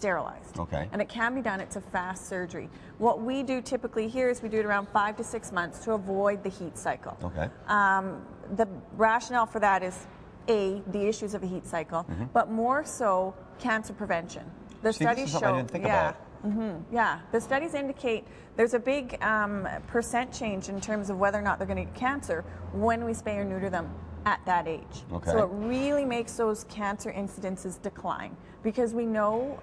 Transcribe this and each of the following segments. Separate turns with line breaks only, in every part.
sterilized.
Okay.
And it can be done. It's a fast surgery. What we do typically here is we do it around 5 to 6 months to avoid the heat cycle.
Okay.
The rationale for that is the issues of a heat cycle, but more so cancer prevention. The studies show.
I didn't think about.
Yeah, the studies indicate there's a big percent change in terms of whether or not they're going to get cancer when we spay or neuter them at that age.
Okay.
So it really makes those cancer incidences decline, because we know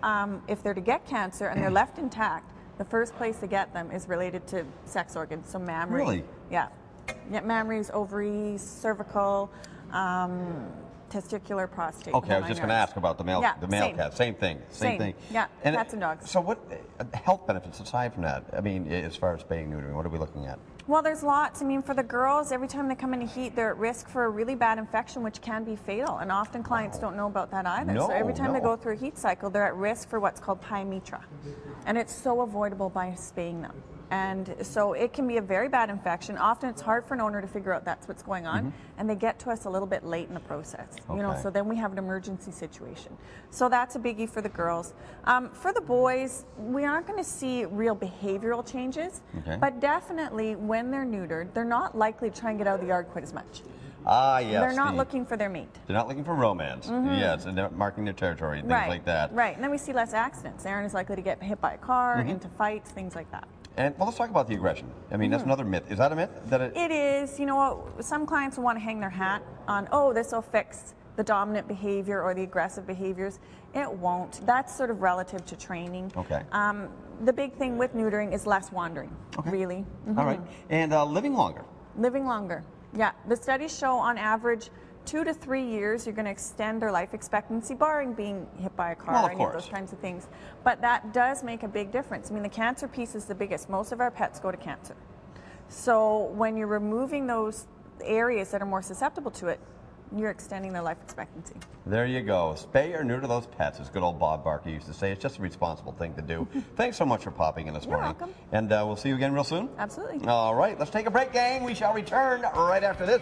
if they're to get cancer and they're left intact, the first place to get them is related to sex organs, so mammary.
Really?
Yeah. Yeah, mammaries, ovaries, cervical, testicular, prostate.
Okay, I was just going to ask about the male,
same.
cat. Same thing. Same thing.
Yeah, cats and dogs.
So what health benefits aside from that? I mean, as far as spaying and neutering, what are we looking at?
Well, there's lots. I mean, for the girls, every time they come into heat, they're at risk for a really bad infection, which can be fatal. And often clients don't know about that either.
No,
so every time they go through a heat cycle, they're at risk for what's called pyometra. And it's so avoidable by spaying them. And so it can be a very bad infection. Often it's hard for an owner to figure out that's what's going on, and they get to us a little bit late in the process.
Okay.
You know, so then we have an emergency situation. So that's a biggie for the girls. For the boys, we aren't going to see real behavioral changes, but definitely when they're neutered, they're not likely to try and get out of the yard quite as much.
Ah, yes.
They're not looking for their mate.
They're not looking for romance. Yes, and they're marking their territory and things like that.
Right, and then we see less accidents. Aaron is likely to get hit by a car, into fights, things like that.
And well, let's talk about the aggression. I mean, that's another myth. Is that a myth?
It is. You know what? Some clients will want to hang their hat on, oh, this will fix the dominant behavior or the aggressive behaviors. It won't. That's sort of relative to training.
Okay.
The big thing with neutering is less wandering, really.
All right. And living longer.
Living longer. Yeah. The studies show on average 2 to 3 years, you're going to extend their life expectancy, barring being hit by a car or any of those kinds of things. But that does make a big difference. I mean, the cancer piece is the biggest. Most of our pets go to cancer. So when you're removing those areas that are more susceptible to it, you're extending their life expectancy.
There you go. Spay or neuter those pets, as good old Bob Barker used to say. It's just a responsible thing to do. Thanks so much for popping in this morning.
You're welcome.
And we'll see you again real soon.
Absolutely.
All right, let's take a break, gang. We shall return right after this.